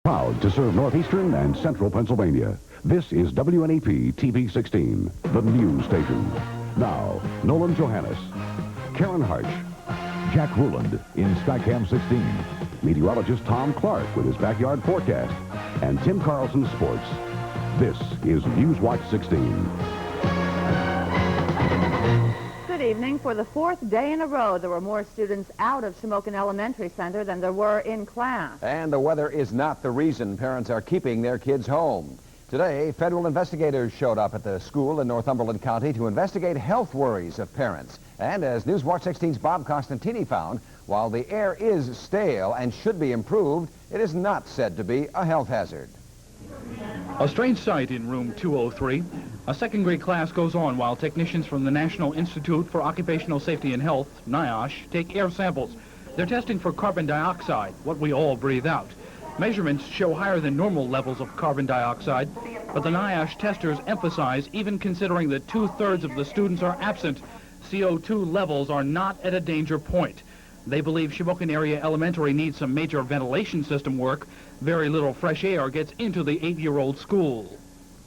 Proud to serve northeastern and central Pennsylvania. This is WNEP TV 16, the news station. Now, Nolan Johannes, Karen Harch, Jack Ruland in Skycam 16, meteorologist Tom Clark with his backyard forecast, and Tim Carlson Sports. This is Newswatch 16. Good evening. For the fourth day in a row, there were more students out of Shamokin Elementary Center than there were in class. And the weather is not the reason parents are keeping their kids home. Today, federal investigators showed up at the school in Northumberland County to investigate health worries of parents. And as Newswatch 16's Bob Costantini found, while the air is stale and should be improved, it is not said to be a health hazard. A strange sight in room 203. A second-grade class goes on while technicians from the National Institute for Occupational Safety and Health, NIOSH, take air samples. They're testing for carbon dioxide, what we all breathe out. Measurements show higher than normal levels of carbon dioxide, but the NIOSH testers emphasize, even considering that 2/3 of the students are absent, CO2 levels are not at a danger point. They believe Shamokin Area Elementary needs some major ventilation system work. Very little fresh air gets into the 8-year-old school.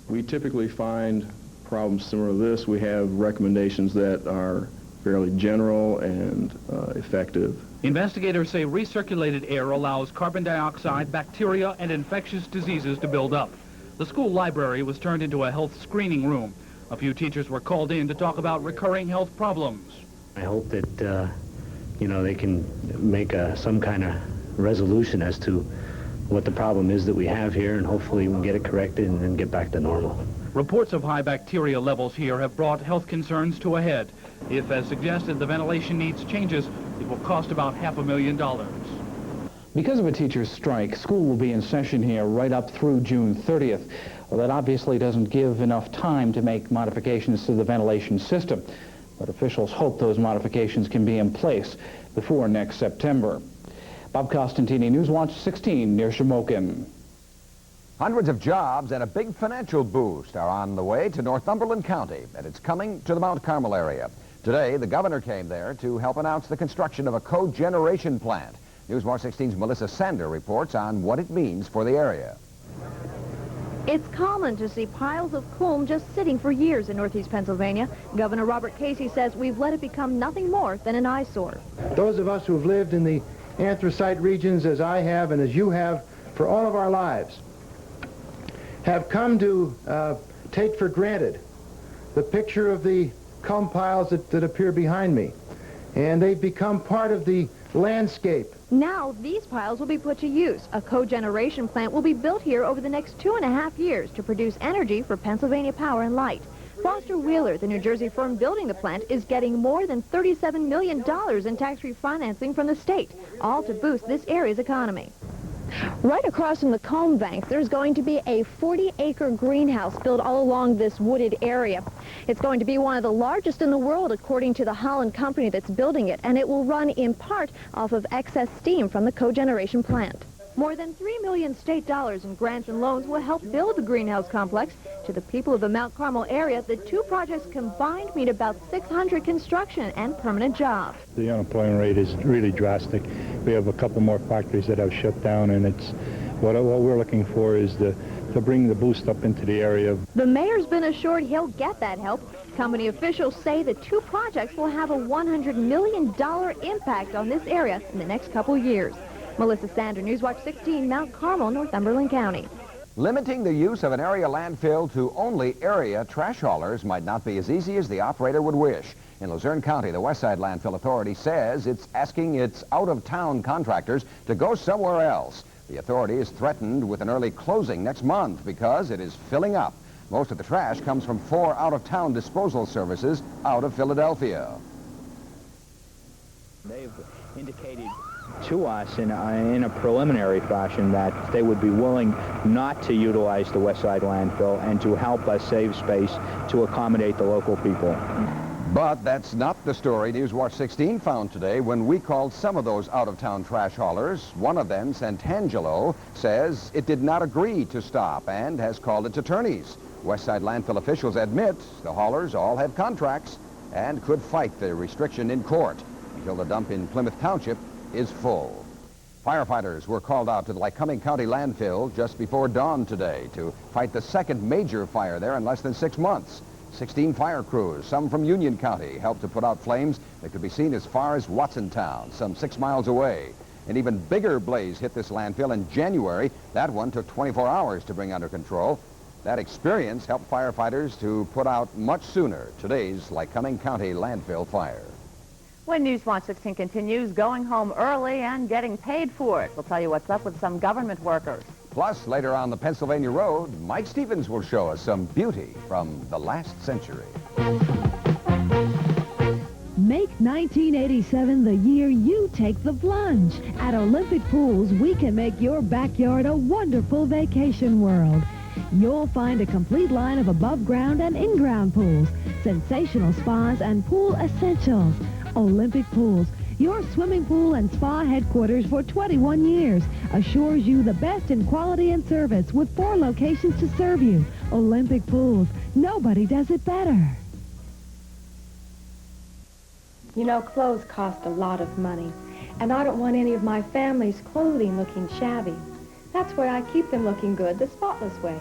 We typically find problems similar to this. We have recommendations that are fairly general and effective. Investigators say recirculated air allows carbon dioxide, bacteria, and infectious diseases to build up. The school library was turned into a health screening room. A few teachers were called in to talk about recurring health problems. I hope that, they can make some kind of resolution as to what the problem is that we have here, and hopefully we can get it corrected and then get back to normal. Reports of high bacteria levels here have brought health concerns to a head. If, as suggested, the ventilation needs changes, it will cost about $500,000. Because of a teacher's strike, school will be in session here right up through June 30th. Well, that obviously doesn't give enough time to make modifications to the ventilation system, but officials hope those modifications can be in place before next September. Bob Costantini, Newswatch 16, near Shamokin. Hundreds of jobs and a big financial boost are on the way to Northumberland County, and it's coming to the Mount Carmel area. Today, the governor came there to help announce the construction of a cogeneration plant. Newswatch 16's Melissa Sander reports on what it means for the area. It's common to see piles of coal just sitting for years in northeast Pennsylvania. Governor Robert Casey says we've let it become nothing more than an eyesore. Those of us who have lived in the anthracite regions, as I have and as you have for all of our lives, have come to take for granted the picture of the coal piles that appear behind me. And they've become part of the landscape. Now these piles will be put to use. A cogeneration plant will be built here over the next 2.5 years to produce energy for Pennsylvania Power and Light. Foster Wheeler, the New Jersey firm building the plant, is getting more than $37 million in tax-free financing from the state, all to boost this area's economy. Right across from the Combe Bank, there's going to be a 40-acre greenhouse built all along this wooded area. It's going to be one of the largest in the world, according to the Holland company that's building it, and it will run in part off of excess steam from the cogeneration plant. More than $3 million state dollars in grants and loans will help build the greenhouse complex. To the people of the Mount Carmel area, the two projects combined mean about 600 construction and permanent jobs. The unemployment rate is really drastic. We have a couple more factories that have shut down, and it's what we're looking for is to bring the boost up into the area. The mayor's been assured he'll get that help. Company officials say the two projects will have a $100 million impact on this area in the next couple years. Melissa Sander, Newswatch 16, Mount Carmel, Northumberland County. Limiting the use of an area landfill to only area trash haulers might not be as easy as the operator would wish. In Luzerne County, the Westside Landfill Authority says it's asking its out-of-town contractors to go somewhere else. The authority is threatened with an early closing next month because it is filling up. Most of the trash comes from 4 out-of-town disposal services out of Philadelphia. They've indicated to us in a preliminary fashion that they would be willing not to utilize the Westside landfill and to help us save space to accommodate the local people. But that's not the story Newswatch 16 found today when we called some of those out-of-town trash haulers. One of them, Santangelo, says it did not agree to stop and has called its attorneys. Westside landfill officials admit the haulers all have contracts and could fight the restriction in court until the dump in Plymouth Township is full. Firefighters were called out to the Lycoming County landfill just before dawn today to fight the second major fire there in less than 6 months. 16 fire crews, some from Union County, helped to put out flames that could be seen as far as Watsontown, some 6 miles away. An even bigger blaze hit this landfill in January. That one took 24 hours to bring under control. That experience helped firefighters to put out much sooner today's Lycoming County landfill fire. When Newswatch 16 continues, going home early and getting paid for it. We'll tell you what's up with some government workers. Plus, later on the Pennsylvania Road, Mike Stevens will show us some beauty from the last century. Make 1987 the year you take the plunge. At Olympic Pools, we can make your backyard a wonderful vacation world. You'll find a complete line of above-ground and in-ground pools, sensational spas, and pool essentials. Olympic Pools, your swimming pool and spa headquarters for 21 years, assures you the best in quality and service with 4 locations to serve you. Olympic Pools, nobody does it better. You know, clothes cost a lot of money, and I don't want any of my family's clothing looking shabby. That's why I keep them looking good the spotless way.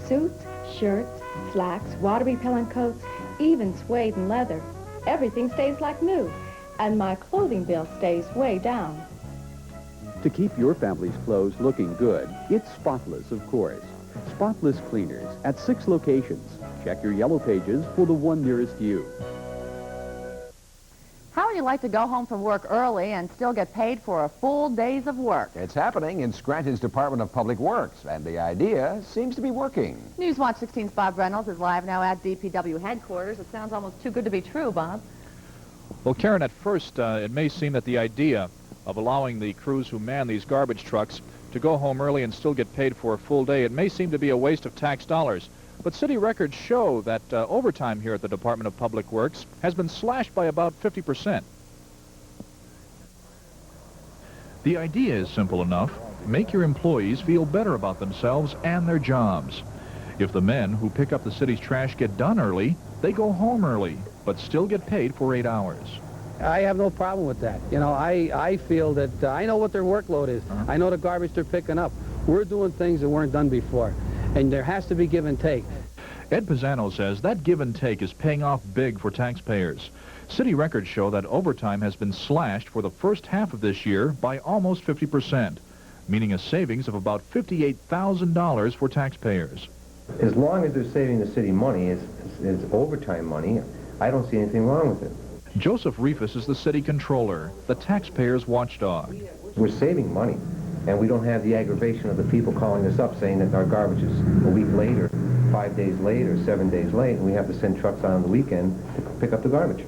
Suits, shirts, slacks, water-repellent coats, even suede and leather. Everything stays like new, and my clothing bill stays way down. To keep your family's clothes looking good, it's Spotless, of course. Spotless Cleaners at 6 locations. Check your yellow pages for the one nearest you. How would you like to go home from work early and still get paid for a full day's of work? It's happening in Scranton's Department of Public Works, and the idea seems to be working. Newswatch 16's Bob Reynolds is live now at DPW headquarters. It sounds almost too good to be true, Bob. Well, Karen, at first, it may seem that the idea of allowing the crews who man these garbage trucks to go home early and still get paid for a full day, it may seem to be a waste of tax dollars. But city records show that overtime here at the Department of Public Works has been slashed by about 50%. The idea is simple enough. Make your employees feel better about themselves and their jobs. If the men who pick up the city's trash get done early, they go home early, but still get paid for 8 hours. I have no problem with that. You know, I feel that I know what their workload is. I know the garbage they're picking up. We're doing things that weren't done before, and there has to be give and take. Ed Pisano says that give and take is paying off big for taxpayers. City records show that overtime has been slashed for the first half of this year by almost 50%, meaning a savings of about $58,000 for taxpayers. As long as they're saving the city money, as overtime money, I don't see anything wrong with it. Joseph Reifus is the city controller, the taxpayers' watchdog. We're saving money, and we don't have the aggravation of the people calling us up saying that our garbage is a week late or 5 days late or 7 days late, and we have to send trucks out on the weekend to pick up the garbage.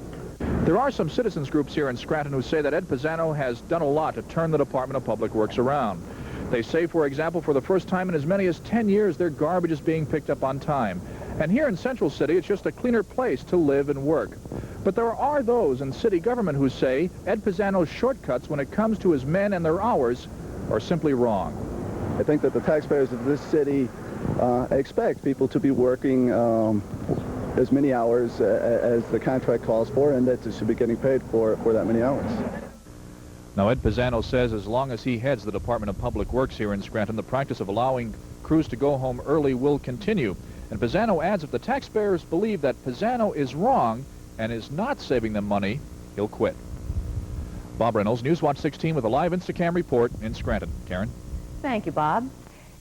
There are some citizens groups here in Scranton who say that Ed Pisano has done a lot to turn the Department of Public Works around. They say, for example, for the first time in as many as 10 years, their garbage is being picked up on time. And here in Central City, it's just a cleaner place to live and work. But there are those in city government who say Ed Pisano's shortcuts when it comes to his men and their hours are simply wrong. I think that the taxpayers of this city expect people to be working as many hours as the contract calls for, and that they should be getting paid for that many hours. Now, Ed Pisano says as long as he heads the Department of Public Works here in Scranton, the practice of allowing crews to go home early will continue. And Pisano adds if the taxpayers believe that Pisano is wrong and is not saving them money, he'll quit. Bob Reynolds, Newswatch 16 with a live Instacam report in Scranton. Karen? Thank you, Bob.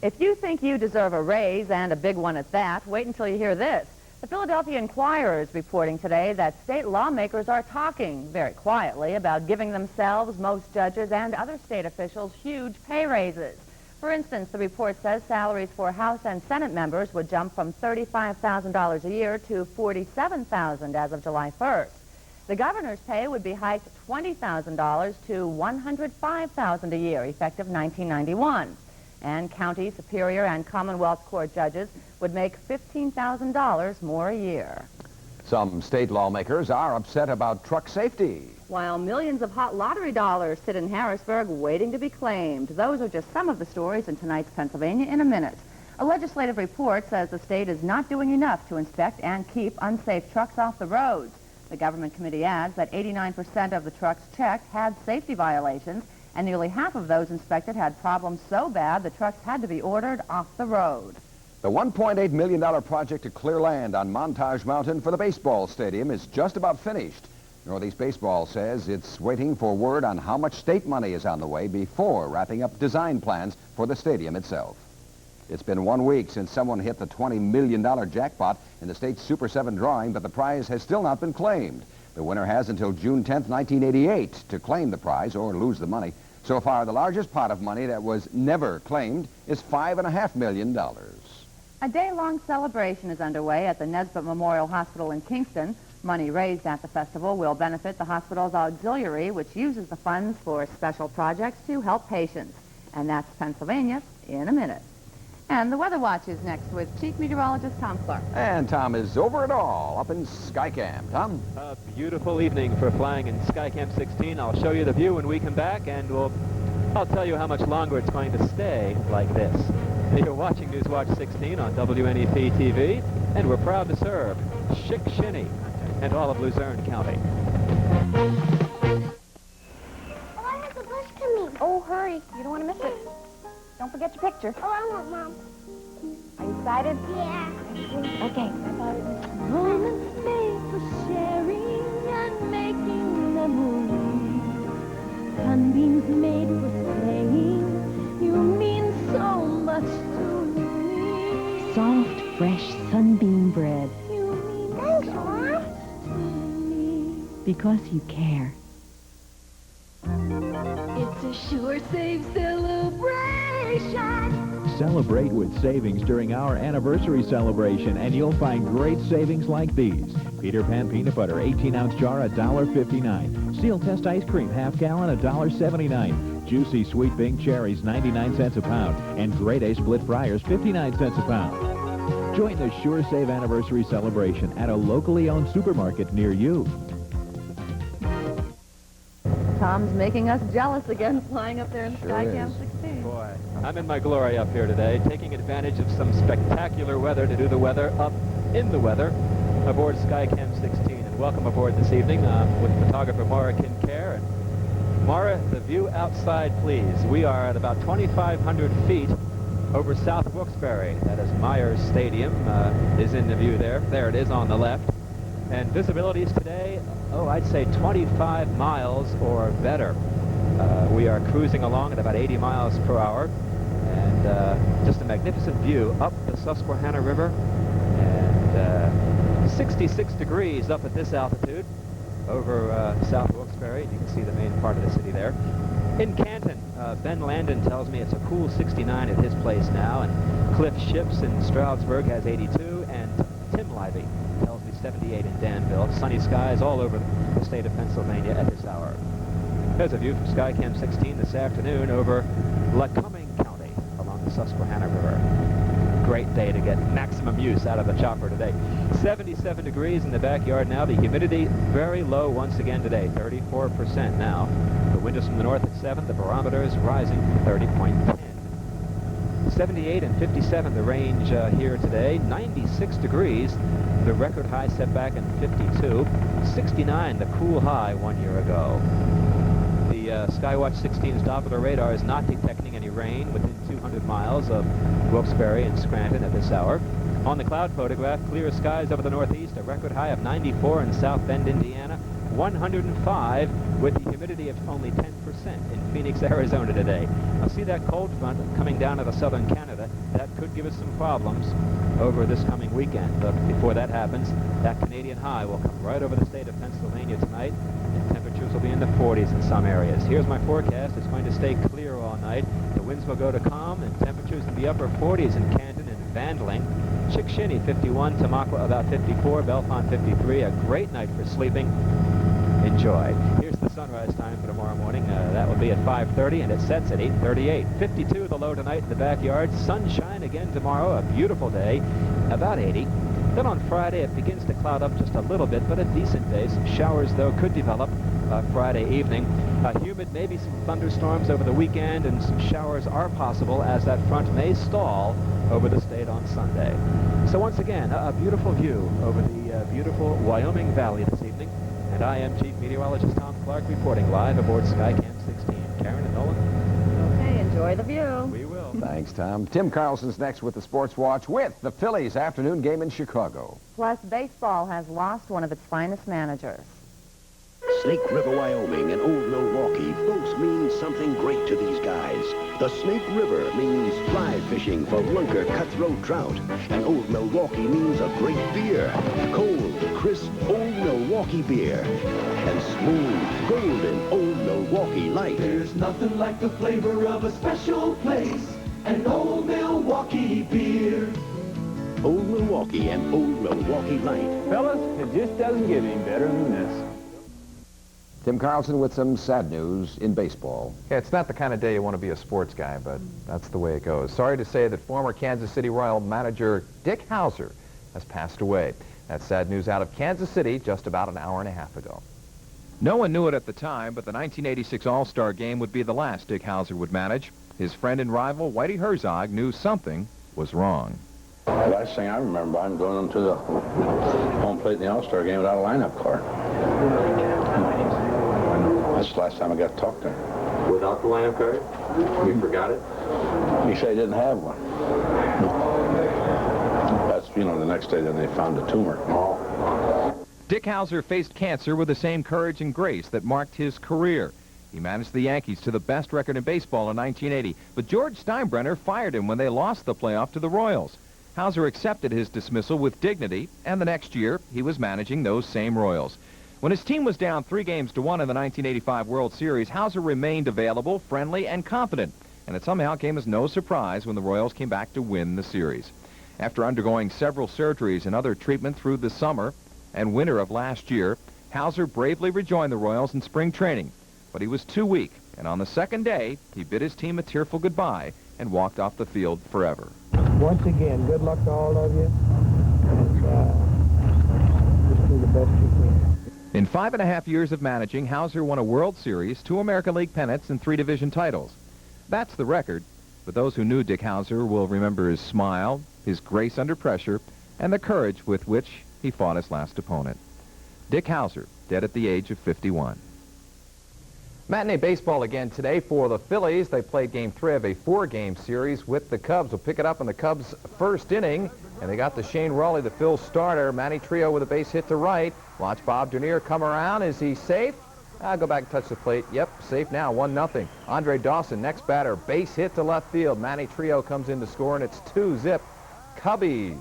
If you think you deserve a raise, and a big one at that, wait until you hear this. The Philadelphia Inquirer is reporting today that state lawmakers are talking very quietly about giving themselves, most judges, and other state officials huge pay raises. For instance, the report says salaries for House and Senate members would jump from $35,000 a year to $47,000 as of July 1st. The governor's pay would be hiked $20,000 to $105,000 a year, effective 1991. And county, superior, and Commonwealth Court judges would make $15,000 more a year. Some state lawmakers are upset about truck safety. While millions of hot lottery dollars sit in Harrisburg waiting to be claimed. Those are just some of the stories in tonight's Pennsylvania in a minute. A legislative report says the state is not doing enough to inspect and keep unsafe trucks off the roads. The government committee adds that 89% of the trucks checked had safety violations, and nearly half of those inspected had problems so bad the trucks had to be ordered off the road. The $1.8 million project to clear land on Montage Mountain for the baseball stadium is just about finished. Northeast Baseball says it's waiting for word on how much state money is on the way before wrapping up design plans for the stadium itself. It's been 1 week since someone hit the $20 million jackpot in the state's Super 7 drawing, but the prize has still not been claimed. The winner has until June 10th, 1988 to claim the prize or lose the money. So far, the largest pot of money that was never claimed is $5.5 million. A day-long celebration is underway at the Nesbitt Memorial Hospital in Kingston. Money raised at the festival will benefit the hospital's auxiliary, which uses the funds for special projects to help patients. And that's Pennsylvania in a minute. And the Weather Watch is next with Chief Meteorologist Tom Clark. And Tom is over it all up in Skycam. Tom? A beautiful evening for flying in Skycam 16. I'll show you the view when we come back, and I'll tell you how much longer it's going to stay like this. You're watching Newswatch 16 on WNEP TV, and we're proud to serve Chick-Shinny and all of Luzerne County. Oh, I have the bus coming. Oh, hurry. You don't want to miss it. Don't forget your picture. Oh, I want Mom. Are you excited? Yeah. Okay. Moments made for sharing and making memories. Sunbeams made for playing. You mean so much to me. Soft, fresh sunbeam bread. You mean Thanks, so Mom. much to me. Because you care. It's a sure save celebration. Celebrate with savings during our anniversary celebration, and you'll find great savings like these. Peter Pan peanut butter, 18-ounce jar, $1.59. Seal Test ice cream, half gallon, $1.79. Juicy Sweet Bing cherries, 99 cents a pound. And Grade A split fryers, 59 cents a pound. Join the Sure Save anniversary celebration at a locally owned supermarket near you. Tom's making us jealous again, flying up there in Skycam 16. Boy, I'm in my glory up here today, taking advantage of some spectacular weather to do the weather up in the weather aboard Skycam 16. And welcome aboard this evening with photographer Maura Kincaid. And Maura, the view outside, please. We are at about 2,500 feet over South Wilkes-Barre. That is Myers Stadium is in the view there. There it is on the left. And visibilities today, I'd say 25 miles or better. We are cruising along at about 80 miles per hour, and just a magnificent view up the Susquehanna River, and 66 degrees up at this altitude over South Wilkes-Barre. You can see the main part of the city there. In Canton, Ben Landon tells me it's a cool 69 at his place now, and Cliff Ships in Stroudsburg has 82, and Tim Livey tells me 78 in Danville. Sunny skies all over the state of Pennsylvania at this hour. There's a view from Skycam 16 this afternoon over Lycoming County along the Susquehanna River. Great day to get maximum use out of the chopper today. 77 degrees in the backyard now. The humidity very low once again today, 34% now. The wind is from the north at 7. The barometer is rising to 30.10. 78 and 57 the range here today. 96 degrees, the record high set back in 52. 69 the cool high 1 year ago. The Skywatch 16's Doppler radar is not detecting any rain within 200 miles of Wilkes-Barre and Scranton at this hour. On the cloud photograph, clear skies over the northeast, a record high of 94 in South Bend, Indiana, 105 with the humidity of only 10% in Phoenix, Arizona today. Now see that cold front coming down to the southern Canada. That could give us some problems over this coming weekend. But before that happens, that Canadian high will come right over the state of Pennsylvania tonight, and temperatures will be in the 40s in some areas. Here's my forecast. It's going to stay clear all night. The winds will go to calm, and temperatures in the upper 40s in Canton and Vandling. Chick-Shinny 51, Tamaqua about 54, Bellefonte 53. A great night for sleeping. Enjoy. Here's the sunrise time for tomorrow morning. That will be at 5:30, and it sets at 8:38. 52 the low tonight in the backyard. Sunshine again tomorrow. A beautiful day. About 80. Then on Friday, it begins to cloud up just a little bit, but a decent day. Some showers, though, could develop Friday evening. Humid, maybe some thunderstorms over the weekend, and some showers are possible as that front may stall over the state on Sunday. So once again, a beautiful view over the beautiful Wyoming Valley this evening. And I am Chief Meteorologist Tom Clark reporting live aboard Skycam 16. Karen and Nolan. Enjoy the view. We will. Thanks, Tom. Tim Carlson's next with the Sports Watch with the Phillies afternoon game in Chicago. Plus, baseball has lost one of its finest managers. Snake River, Wyoming and Old Milwaukee both mean something great to these guys. The Snake River means fly fishing for lunker cutthroat trout. And Old Milwaukee means a great beer. Cold, crisp Old Milwaukee beer. And smooth, golden Old Milwaukee Light. There's nothing like the flavor of a special place. An Old Milwaukee beer. Old Milwaukee and Old Milwaukee Light. Fellas, it just doesn't get any better than this. Tim Carlson with some sad news in baseball. Yeah, it's not the kind of day you want to be a sports guy, but that's the way it goes. Sorry to say that former Kansas City Royal manager Dick Howser has passed away. That's sad news out of Kansas City just about an hour and a half ago. No one knew it at the time, but the 1986 All-Star Game would be the last Dick Howser would manage. His friend and rival, Whitey Herzog, knew something was wrong. The last thing I remember, I'm going into the home plate in the All-Star Game without a lineup card. That's the last time I got to talk to him. Without the lineup card? You forgot it? He said he didn't have one. That's, you know, the next day then they found a tumor. Dick Howser faced cancer with the same courage and grace that marked his career. He managed the Yankees to the best record in baseball in 1980, but George Steinbrenner fired him when they lost the playoff to the Royals. Howser accepted his dismissal with dignity, and the next year, he was managing those same Royals. When his team was down 3-1 in the 1985 World Series, Howser remained available, friendly, and confident, and it somehow came as no surprise when the Royals came back to win the series. After undergoing several surgeries and other treatment through the summer and winter of last year, Howser bravely rejoined the Royals in spring training, but he was too weak, and on the second day, he bid his team a tearful goodbye and walked off the field forever. Once again, good luck to all of you, and just do the best you can. In 5.5 years of managing, Howser won a World Series, 2 American League pennants, and 3 division titles. That's the record, but those who knew Dick Howser will remember his smile, his grace under pressure, and the courage with which he fought his last opponent. Dick Howser, dead at the age of 51. Matinee baseball again today for the Phillies. They played Game 3 of a 4-game series with the Cubs. We'll pick it up in the Cubs' first inning, and they got the Shane Rawley, the Phil's starter. Manny Trio with a base hit to right. Watch Bob Dernier come around. Is he safe? I'll go back and touch the plate. Yep, safe now, 1-0. Andre Dawson, next batter, base hit to left field. Manny Trio comes in to score, and it's 2-zip. Cubbies.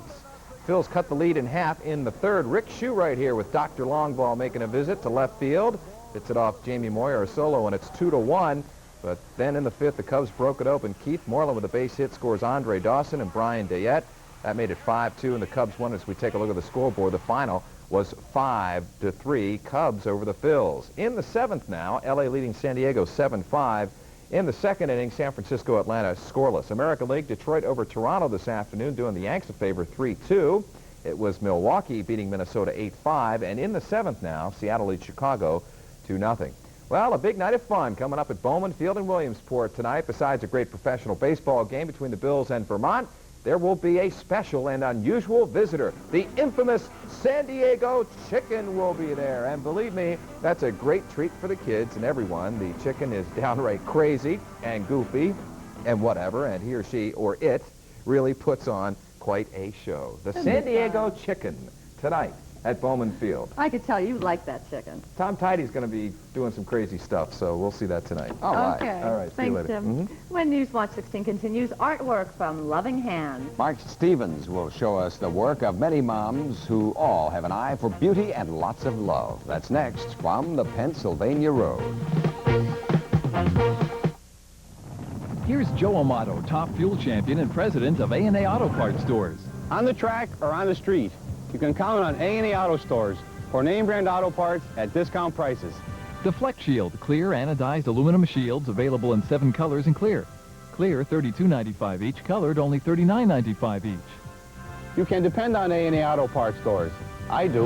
Phil's cut the lead in half in the third. Rick Shue right here with Dr. Longball making a visit to left field. Hits it off Jamie Moyer, a solo, and it's 2-1. But then in the fifth, the Cubs broke it open. Keith Moreland with a base hit scores Andre Dawson and Brian Dayette. That made it 5-2, and the Cubs won. As we take a look at the scoreboard, the final was 5-3, Cubs over the Phils. In the seventh now, L.A. leading San Diego 7-5. In the second inning, San Francisco, Atlanta scoreless. American League, Detroit over Toronto this afternoon, doing the Yanks a favor 3-2. It was Milwaukee beating Minnesota 8-5. And in the seventh now, Seattle leads Chicago 2-0. Well, a big night of fun coming up at Bowman Field in Williamsport tonight. Besides a great professional baseball game between the Bills and Vermont, there will be a special and unusual visitor. The infamous San Diego Chicken will be there. And believe me, that's a great treat for the kids and everyone. The chicken is downright crazy and goofy and whatever, and he or she or it really puts on quite a show. The San Diego Chicken tonight at Bowman Field. I could tell you like that chicken. Tom Tidy's going to be doing some crazy stuff, so we'll see that tonight. All right. All right. See you Thanks, later. Tim. When Newswatch 16 continues, artwork from Loving Hands. Mark Stevens will show us the work of many moms who all have an eye for beauty and lots of love. That's next from the Pennsylvania Road. Here's Joe Amato, top fuel champion and president of A&A Auto Parts Stores. On the track or on the street, you can count on A&A Auto Stores for name brand auto parts at discount prices. The Flex Shield, clear anodized aluminum shields available in 7 colors and clear. Clear, $32.95 each. Colored, only $39.95 each. You can depend on A&A Auto Parts Stores. I do.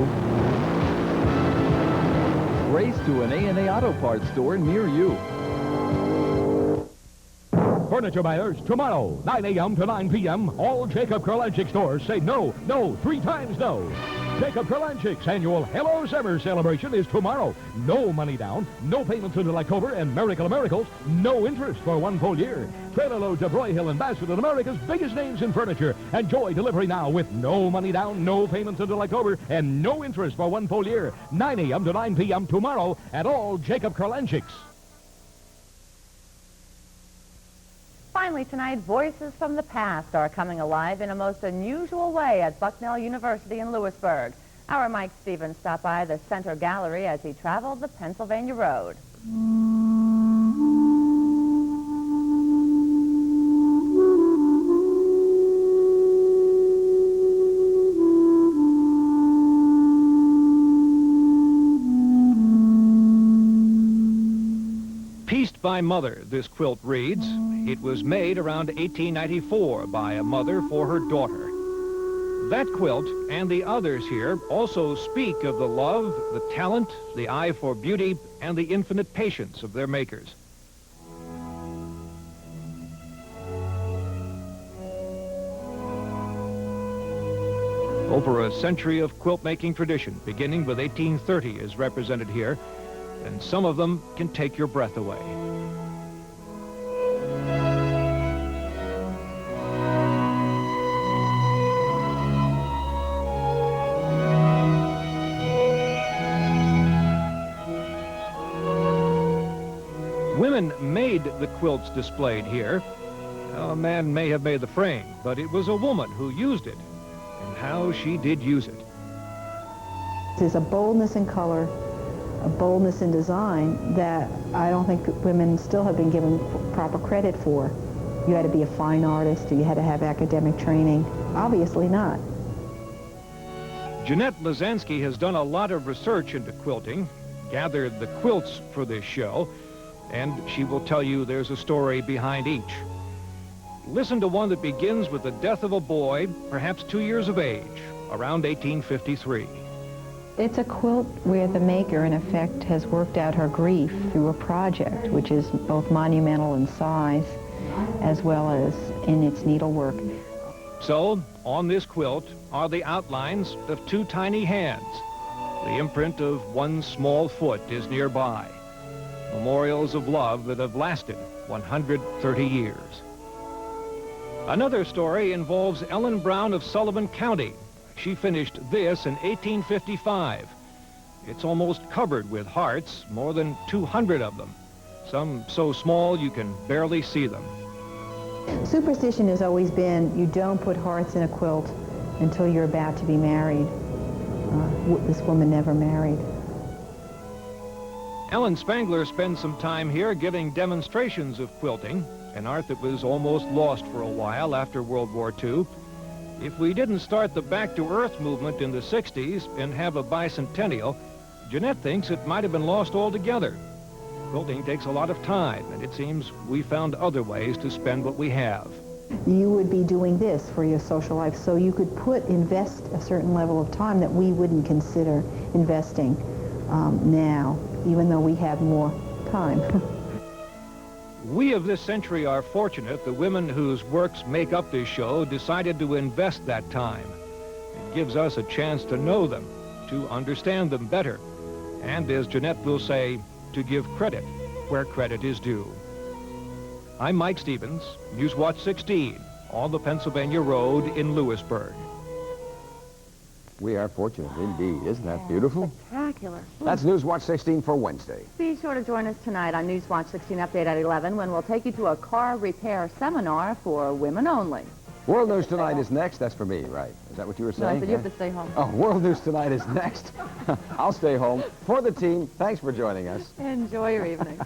Race to an A&A Auto Parts store near you. Furniture buyers, tomorrow, 9 a.m. to 9 p.m., all Jacob Kerlanchik stores say no, no, 3 times no. Jacob Kurlanchik's annual Hello Summer celebration is tomorrow. No money down, no payments until October, and Miracle of Miracles, no interest for one full year. Trailer loads of Roy Hill and Bassett and America's biggest names in furniture. Enjoy delivery now with no money down, no payments until October, and no interest for one full year. 9 a.m. to 9 p.m. tomorrow at all Jacob Kurlanchik's. Finally tonight, voices from the past are coming alive in a most unusual way at Bucknell University in Lewisburg. Our Mike Stevens stopped by the Center Gallery as he traveled the Pennsylvania Road. Pieced by Mother, this quilt reads. It was made around 1894 by a mother for her daughter. That quilt and the others here also speak of the love, the talent, the eye for beauty, and the infinite patience of their makers. Over a century of quilt-making tradition, beginning with 1830, is represented here, and some of them can take your breath away. Women made the quilts displayed here. A man may have made the frame, but it was a woman who used it, and how she did use it. There's a boldness in color, a boldness in design that I don't think women still have been given proper credit for. You had to be a fine artist, or you had to have academic training. Obviously not. Jeanette Lazansky has done a lot of research into quilting, gathered the quilts for this show, and she will tell you there's a story behind each. Listen to one that begins with the death of a boy, perhaps 2 years of age, around 1853. It's a quilt where the maker, in effect, has worked out her grief through a project, which is both monumental in size as well as in its needlework. So, on this quilt are the outlines of two tiny hands. The imprint of one small foot is nearby. Memorials of love that have lasted 130 years. Another story involves Ellen Brown of Sullivan County. She finished this in 1855. It's almost covered with hearts, more than 200 of them. Some so small you can barely see them. Superstition has always been you don't put hearts in a quilt until you're about to be married. This woman never married. Ellen Spangler spends some time here giving demonstrations of quilting, an art that was almost lost for a while after World War II. If we didn't start the Back to Earth movement in the 60s and have a bicentennial, Jeanette thinks it might have been lost altogether. Quilting takes a lot of time, and it seems we found other ways to spend what we have. You would be doing this for your social life, so you could invest a certain level of time that we wouldn't consider investing now, even though we have more time. We of this century are fortunate. The women whose works make up this show decided to invest that time. It gives us a chance to know them, to understand them better, and, as Jeanette will say, to give credit where credit is due. I'm Mike Stevens, Newswatch 16, on the Pennsylvania Road in Lewisburg. We are fortunate indeed. Isn't that beautiful? Spectacular. That's Newswatch 16 for Wednesday. Be sure to join us tonight on Newswatch 16 Update at 11 when we'll take you to a car repair seminar for women only. World News Tonight is next. That's for me, right? Is that what you were saying? No, I said you have to stay home. Oh, World News Tonight is next. I'll stay home. For the team, thanks for joining us. Enjoy your evening.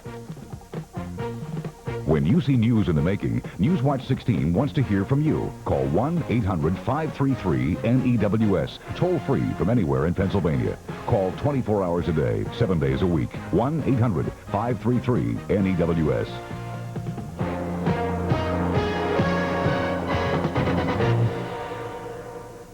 When you see news in the making, Newswatch 16 wants to hear from you. Call 1-800-533-NEWS. Toll free from anywhere in Pennsylvania. Call 24 hours a day, 7 days a week. 1-800-533-NEWS.